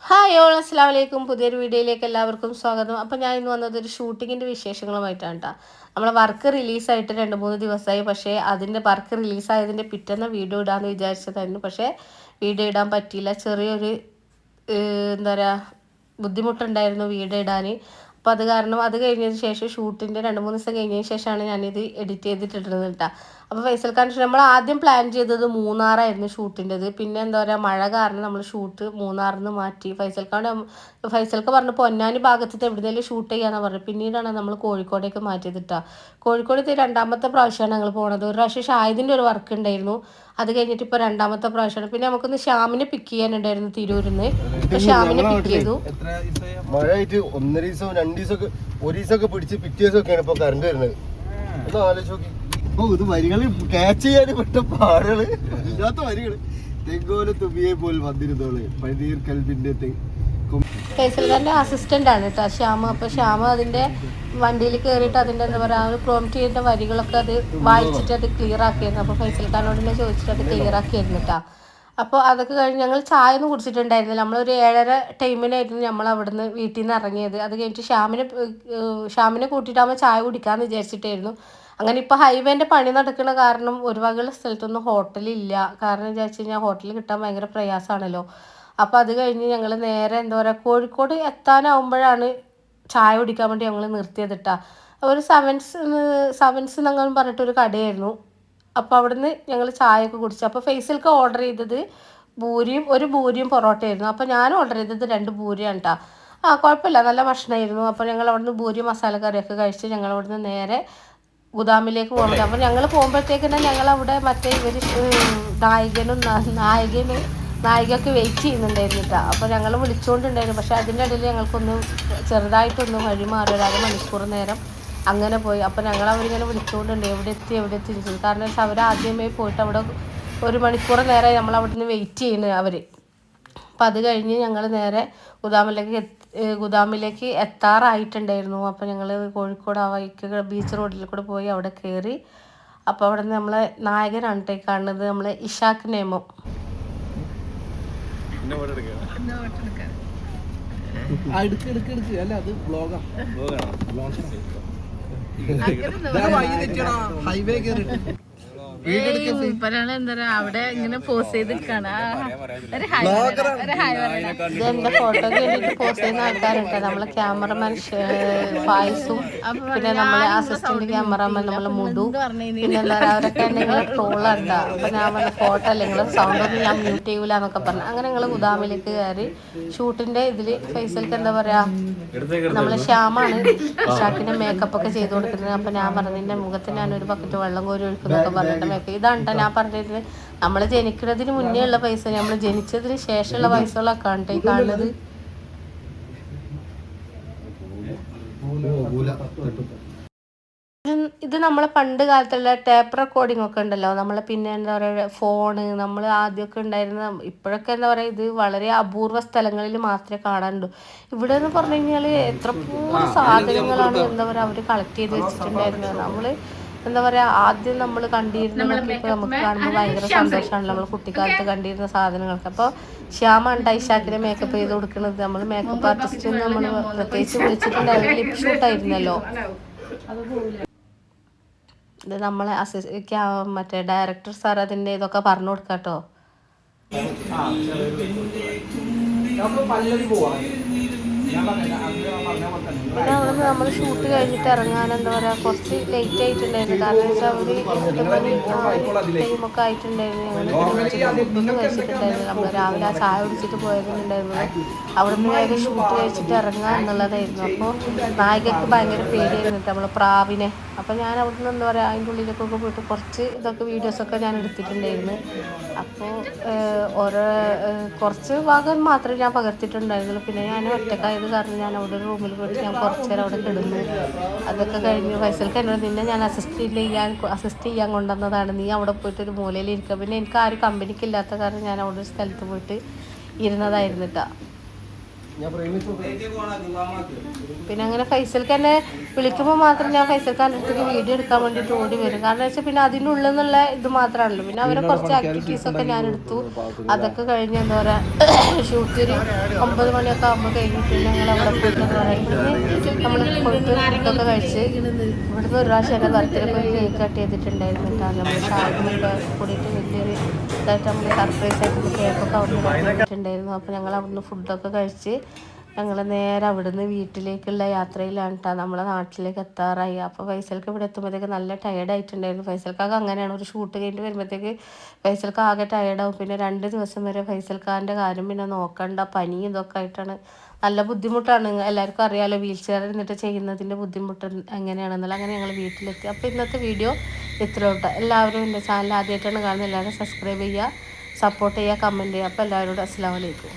Hi all അസ്സലാമു അലൈക്കും. പുതിയൊരു വീഡിയോയിലേക്ക് എല്ലാവർക്കും സ്വാഗതം. അപ്പോൾ ഞാൻ ഇന്ന് വന്നത് ഒരു ഷൂട്ടിങ്ങിൻ്റെ വിശേഷങ്ങളുമായിട്ടാണ് കേട്ടോ. നമ്മളെ വർക്ക് റിലീസായിട്ട് 2-3 ദിവസമായി. പക്ഷേ അതിൻ്റെ വർക്ക് റിലീസായതിൻ്റെ പിറ്റേന്ന് വീഡിയോ ഇടാമെന്ന് വിചാരിച്ചതായിരുന്നു. പക്ഷേ വീഡിയോ ഇടാൻ പറ്റിയില്ല. ചെറിയൊരു എന്താ പറയുക ബുദ്ധിമുട്ടുണ്ടായിരുന്നു വീഡിയോ ഇടാൻ. അപ്പോൾ അത് കാരണം അത് കഴിഞ്ഞതിന് ശേഷം ഷൂട്ടിൻ്റെ 2-3 ദിവസം കഴിഞ്ഞതിന് ശേഷമാണ് ഞാനിത് എഡിറ്റ് ചെയ്തിട്ടിരുന്നത് കേട്ടോ. അപ്പോൾ ഫൈസൽ ഖാൻ നമ്മൾ ആദ്യം പ്ലാൻ ചെയ്തത് മൂന്നാറായിരുന്നു ഷൂട്ടിൻ്റെത്. പിന്നെ എന്താ പറയുക മഴ കാരണം നമ്മൾ ഷൂട്ട് മൂന്നാറിൽ നിന്ന് മാറ്റി. ഫൈസൽക്ക് പറഞ്ഞു പൊന്നാനി ഭാഗത്ത് എവിടെയെങ്കിലും ഷൂട്ട് ചെയ്യാമെന്ന് പറഞ്ഞു. പിന്നീടാണ് നമ്മൾ കോഴിക്കോടേക്ക് മാറ്റിയതിട്ടാ. കോഴിക്കോട് രണ്ടാമത്തെ പ്രാവശ്യമാണ് ഞങ്ങൾ പോണത്. ഒരു പ്രാവശ്യം ഷാഹിദിൻ്റെ ഒരു വർക്ക് ഉണ്ടായിരുന്നു. അത് കഴിഞ്ഞിട്ട് ഇപ്പോൾ രണ്ടാമത്തെ പ്രാവശ്യമാണ്. പിന്നെ നമുക്കൊന്ന് ഷ്യാമിനെ പിക്ക് ചെയ്യാനുണ്ടായിരുന്നു തിരൂരിൽ നിന്ന്. അപ്പോൾ ഷ്യാമിനെ പിക്ക് ചെയ്തു. മഴ ആയിട്ട് 1.5 ദിവസം 2 ദിവസമൊക്കെ ഒരു ദിവസമൊക്കെ പിടിച്ച് പിറ്റേ ദിവസമൊക്കെയാണ് ഇപ്പോൾ കറണ്ട് വരുന്നത്. ഒന്ന് ആലോചിച്ച് നോക്കി. ഇപ്പോൾ ഇത് വരികൾ ക്യാച്ച് ചെയ്യാൻ പെട്ട പാടുകള് ഇല്ലാത്ത വരികള് തെങ്കോല തുമ്പിയെ പോൽ വന്നിരുന്നോള് പഴീർ കൽബിന്റെ ഫൈസൽ ഖാൻ്റെ അസിസ്റ്റൻ്റ് ആണ് കേട്ടോ ശ്യാമ. അപ്പോൾ ശ്യാമ അതിൻ്റെ വണ്ടിയിൽ കയറിയിട്ട് അതിൻ്റെ എന്താ പറയുക പ്രോംപ്റ്റ് ചെയ്യുന്ന വരികളൊക്കെ അത് വായിച്ചിട്ട് അത് ക്ലിയർ ആക്കിയിരുന്നു. അപ്പോൾ ഫൈസൽ ഖാനോട് തന്നെ ചോദിച്ചിട്ട് അത് ക്ലിയർ ആക്കിയായിരുന്നു കേട്ടോ. അപ്പോൾ അതൊക്കെ കഴിഞ്ഞ് ഞങ്ങൾ ചായ ഒന്നും കുടിച്ചിട്ടുണ്ടായിരുന്നില്ല. നമ്മളൊരു 7:30 ടൈമിനായിരുന്നു നമ്മൾ അവിടുന്ന് വീട്ടിൽ നിന്ന് ഇറങ്ങിയത്. അത് കഴിഞ്ഞിട്ട് ഷ്യാമിനെ കൂട്ടിയിട്ടാകുമ്പോൾ ചായ കുടിക്കാമെന്ന് വിചാരിച്ചിട്ടായിരുന്നു. അങ്ങനെ ഇപ്പോൾ ഹൈവേൻ്റെ പണി നടക്കുന്ന കാരണം ഒരു വകയുള്ള സ്ഥലത്തൊന്നും ഹോട്ടലില്ല. കാരണം വിചാരിച്ചു കഴിഞ്ഞാൽ ഹോട്ടൽ കിട്ടാൻ ഭയങ്കര പ്രയാസമാണല്ലോ. അപ്പോൾ അത് കഴിഞ്ഞ് ഞങ്ങൾ നേരെ എന്താ പറയുക കോഴിക്കോട് എത്താനാവുമ്പോഴാണ് ചായ കുടിക്കാൻ വേണ്ടി ഞങ്ങൾ നിർത്തിയതിട്ടാ. ഒരു സെവൻസ് എന്നങ്ങനെ പറഞ്ഞിട്ടൊരു കടയായിരുന്നു. അപ്പോൾ അവിടുന്ന് ഞങ്ങൾ ചായയൊക്കെ കുടിച്ചു. അപ്പോൾ ഫൈസൽക്ക് ഓർഡർ ചെയ്തത് ഒരു ഭൂരിയും പൊറോട്ടയായിരുന്നു. അപ്പോൾ ഞാൻ ഓർഡർ ചെയ്തത് 2 ഭൂരിയാണ് കേട്ടോ. കുഴപ്പമില്ല, നല്ല ഭക്ഷണമായിരുന്നു. അപ്പോൾ ഞങ്ങൾ അവിടുന്ന് ഭൂരി മസാല കറിയൊക്കെ കഴിച്ച് ഞങ്ങൾ അവിടുന്ന് നേരെ ഗുദാമിലേക്ക് പോകുന്നത്. അപ്പോൾ ഞങ്ങൾ പോകുമ്പോഴത്തേക്കിനെ ഞങ്ങളവിടെ മറ്റേ ഇവർ നായികയൊക്കെ വെയിറ്റ് ചെയ്യുന്നുണ്ടായിരുന്നു കേട്ടോ. അപ്പോൾ ഞങ്ങൾ വിളിച്ചുകൊണ്ടുണ്ടായിരുന്നു. പക്ഷേ അതിൻ്റെ ഇടയിൽ ഞങ്ങൾക്കൊന്നും ചെറുതായിട്ടൊന്നും വഴി മാറി ഒരു മണിക്കൂർ നേരം അങ്ങനെ പോയി. അപ്പോൾ ഞങ്ങൾ അവരിങ്ങനെ വിളിച്ചുകൊണ്ടുണ്ട് എവിടെ എത്തി ചോദിച്ചത്. കാരണം വെച്ചാൽ അവർ ആദ്യമേ പോയിട്ട് അവിടെ 1 മണിക്കൂർ നേരമായി നമ്മൾ അവിടെ നിന്ന് വെയിറ്റ് ചെയ്യുന്നത് അവർ. അപ്പോൾ അത് കഴിഞ്ഞ് ഞങ്ങൾ നേരെ ഗുദാമിലേക്ക് എത്താറായിട്ടുണ്ടായിരുന്നു. അപ്പോൾ ഞങ്ങൾ കോഴിക്കോട് വൈക്ക് ബീച്ച് റോഡിൽ കൂടെ പോയി അവിടെ കയറി. അപ്പോൾ അവിടെ നിന്ന് നമ്മളെ നായകനാണ് കേട്ടോ കാണുന്നത്, നമ്മളെ ഇഷാഖ് നേമോ. അല്ല അത് ഹൈവേ കയറിട്ട് എന്താ അവിടെ ഇങ്ങനെ പോസ് ചെയ്ത് എന്റെ ഫോട്ടോ കേട്ടിട്ട് പോസ് ചെയ്യുന്ന ആൾക്കാരുണ്ട്. നമ്മളെ ക്യാമറമാൻ ഫായിസും പിന്നെ നമ്മളെ അസിസ്റ്റന്റ് ക്യാമറമാൻ നമ്മളെ മുടു പിന്നെ എന്താ പറയുക അവരൊക്കെ നിങ്ങൾ ട്രോളുണ്ട. അപ്പൊ ഞാൻ പറഞ്ഞ ഫോട്ടോ അല്ല നിങ്ങളെ സൗണ്ട് ഒന്നും ഞാൻ മ്യൂട്ട് ചെയ്യൂല എന്നൊക്കെ പറഞ്ഞു. അങ്ങനെ ഞങ്ങൾ ഗുദാമിലേക്ക് കയറി. ഷൂട്ടിന്റെ ഇതില് ഫൈസൽക്ക് എന്താ പറയാ നമ്മളെ ശ്യാമാണ് ഇഷാക്കിന്റെ മേക്കപ്പ് ഒക്കെ ചെയ്ത് കൊടുക്കുന്നത്. അപ്പൊ ഞാൻ പറഞ്ഞു നിന്റെ മുഖത്ത് ഞാനൊരു ബക്കറ്റ് വെള്ളം കോരി ഒഴിക്കുന്നൊക്കെ പറഞ്ഞിട്ട് ഇതാണ് ഞാൻ പറഞ്ഞത്. നമ്മൾ ജനിക്കുന്നതിന് മുന്നേ ഉള്ള പൈസ, നമ്മൾ ജനിച്ചതിന് ശേഷമുള്ള പൈസകളൊക്കെ ആണ് ഈ കാണുന്നത്. ഇത് നമ്മളെ പണ്ട് കാലത്തുള്ള ടേപ്പ് റെക്കോർഡിംഗ് ഒക്കെ ഉണ്ടല്ലോ. നമ്മളെ പിന്നെ എന്താ പറയുക ഫോണ് നമ്മൾ ആദ്യമൊക്കെ ഉണ്ടായിരുന്ന, ഇപ്പോഴൊക്കെ എന്താ പറയുക ഇത് വളരെ അപൂർവ സ്ഥലങ്ങളിൽ മാത്രമേ കാണാനുള്ളൂ. ഇവിടെ എന്ന് പറഞ്ഞു കഴിഞ്ഞാൽ എത്രപൂർവ്വം സാധനങ്ങളാണ് എന്താ പറയുക അവർ കളക്ട് ചെയ്ത് വെച്ചിട്ടുണ്ടായിരുന്നത്. നമ്മൾ എന്താ പറയുക ആദ്യം നമ്മൾ കണ്ടിരുന്നതൊക്കെ ഇപ്പോൾ നമുക്ക് കാണുമ്പോൾ ഭയങ്കര സന്തോഷമാണല്ലോ. നമ്മൾ കുട്ടിക്കാലത്ത് കണ്ടിരുന്ന സാധനങ്ങൾക്ക്. അപ്പോൾ ശ്യാമാണ് ഐഷാക്കിനെ മേക്കപ്പ് ചെയ്ത് കൊടുക്കുന്നത്. നമ്മൾ മേക്കപ്പ് ആർട്ടിസ്റ്റിന് നമ്മൾ പ്രത്യേകിച്ച് വിളിച്ചിട്ടുണ്ടായിരുന്നു. ലിപ് ഷൂട്ടായിരുന്നല്ലോ. ഇത് നമ്മളെ മറ്റേ ഡയറക്ടർ സാർ അതിൻ്റെ ഇതൊക്കെ പറഞ്ഞു കൊടുക്കാട്ടോ. പിന്നെ അവിടുന്ന് നമ്മൾ ഷൂട്ട് കഴിഞ്ഞിട്ട് ഇറങ്ങാൻ എന്താ പറയുക കുറച്ച് ലേറ്റ് ആയിട്ടുണ്ടായിരുന്നു. കാരണം വെച്ചാൽ അവർ 8 മണി ടൈമൊക്കെ ആയിട്ടുണ്ടായിരുന്നു. ഞങ്ങൾ കഴിച്ചിട്ടുണ്ടായിരുന്നു. നമ്മൾ രാവിലെ ചായ കുടിച്ചിട്ട് പോയതുണ്ടായിരുന്നു. അവിടുന്ന് വേഗം ഷൂട്ട് കഴിച്ചിട്ട് ഇറങ്ങുക എന്നുള്ളതായിരുന്നു. അപ്പോൾ നായികക്ക് ഭയങ്കര പേടിയായിരുന്നു നമ്മൾ പ്രാവിനെ. അപ്പോൾ ഞാൻ അവിടുന്ന് എന്താ പറയുക അതിൻ്റെ ഉള്ളിലേക്കൊക്കെ പോയിട്ട് കുറച്ച് വീഡിയോസൊക്കെ ഞാൻ എടുത്തിട്ടുണ്ടായിരുന്നു. അപ്പോൾ കുറച്ച് ഭാഗം മാത്രമേ ഞാൻ പകർത്തിയിട്ടുണ്ടായിരുന്നുള്ളൂ. പിന്നെ ഞാൻ ഒറ്റക്കായത് കാരണം ഞാൻ അവിടെ ഒരു റൂമിൽ പോയിട്ട് ഞാൻ കുറച്ച് നേരം അവിടെ കിടന്നു. അതൊക്കെ കഴിഞ്ഞ് ഫൈസൽക്ക് എന്നോട് നിന്നെ ഞാൻ അസിസ്റ്റ് ചെയ്യാൻ കൊണ്ടുവന്നതാണ്, നീ അവിടെ പോയിട്ട് ഒരു മൂലയിൽ ഇരിക്കുക. പിന്നെ എനിക്ക് ആരും കമ്പനിക്ക് ഇല്ലാത്ത കാരണം ഞാൻ അവിടെ ഒരു സ്ഥലത്ത് പോയിട്ട് ഇരുന്നതായിരുന്നു കേട്ടോ. ഞാൻ പ്രേമിച്ചു പിന്നെ അങ്ങനെ ഫൈസൽക്ക് തന്നെ വിളിക്കുമ്പോൾ മാത്രം ഞാൻ ഫൈസൽക്കാരുടെ അടുത്തേക്ക് വീഡിയോ എടുക്കാൻ വേണ്ടിയിട്ട് ഓടി വരും. കാരണം വെച്ചാൽ പിന്നെ അതിനുള്ളിൽ നിന്നുള്ള ഇത് മാത്രമാണല്ലോ. പിന്നെ അവരെ കുറച്ച് ആക്ടിവിറ്റീസൊക്കെ ഞാൻ എടുത്തു. അതൊക്കെ കഴിഞ്ഞ് എന്താ പറയുക ഷൂട്ട് ഒരു 9 മണിയൊക്കെ ആകുമ്പോൾ കഴിഞ്ഞിട്ട് ഞങ്ങൾ അവിടെ പോയിട്ടെന്ന് പറയുന്നത് നമ്മൾ പോയിട്ട് ഫുഡൊക്കെ കഴിച്ച് ഇവിടുന്ന് ഒരു പ്രാവശ്യം എൻ്റെ ബർത്ത്ഡേക്ക് ഒരു കേക്ക് കട്ട് ചെയ്തിട്ടുണ്ടായിരുന്നു കേട്ടോ. നമ്മൾ ഷാർജിനൊക്കെ കൂടിയിട്ട് വലിയൊരു ഇതായിട്ട് നമ്മൾ സർപ്രൈസ് ആയിട്ട് കേക്കൊക്കെ അവിടെ നിന്ന് കട്ട് ചെയ്തിട്ടുണ്ടായിരുന്നു. അപ്പോൾ ഞങ്ങൾ അവിടുന്ന് ഫുഡൊക്കെ കഴിച്ച് ഞങ്ങൾ നേരെ അവിടുന്ന് വീട്ടിലേക്കുള്ള യാത്രയിലാണ് കേട്ടോ. നമ്മളെ നാട്ടിലേക്ക് എത്താറായി. അപ്പോൾ ഫൈസൽക്ക് ഇവിടെ എത്തുമ്പോഴത്തേക്ക് നല്ല ടയേർഡായിട്ടുണ്ടായിരുന്നു. ഫൈസൽക്കാക്ക് അങ്ങനെയാണ്, ഒരു ഷൂട്ട് കഴിഞ്ഞിട്ട് വരുമ്പോഴത്തേക്ക് ഫൈസൽക്ക് ആകെ ടയേർഡാവും. പിന്നെ 2 ദിവസം വരെ ഫൈസൽക്കാരൻ്റെ കാര്യം പിന്നെ നോക്കണ്ട, പനി ഇതൊക്കെ ആയിട്ടാണ്. നല്ല ബുദ്ധിമുട്ടാണ്, എല്ലാവർക്കും അറിയാമല്ലോ വീൽ ചെയർ ഇരുന്നിട്ട് ചെയ്യുന്നതിൻ്റെ ബുദ്ധിമുട്ട് എങ്ങനെയാണെന്നുള്ള. അങ്ങനെ ഞങ്ങൾ വീട്ടിലെത്തി. അപ്പോൾ ഇന്നത്തെ വീഡിയോ ഇത്രയോട്ട്. എല്ലാവരും എൻ്റെ ചാനൽ ആദ്യമായിട്ടാണ് കാണുന്നത്. എല്ലാവരും സബ്സ്ക്രൈബ് ചെയ്യുക, സപ്പോർട്ട് ചെയ്യുക, കമൻറ്റ് ചെയ്യുക. അപ്പോൾ എല്ലാവരോടും അസ്സലാമു അലൈക്കും.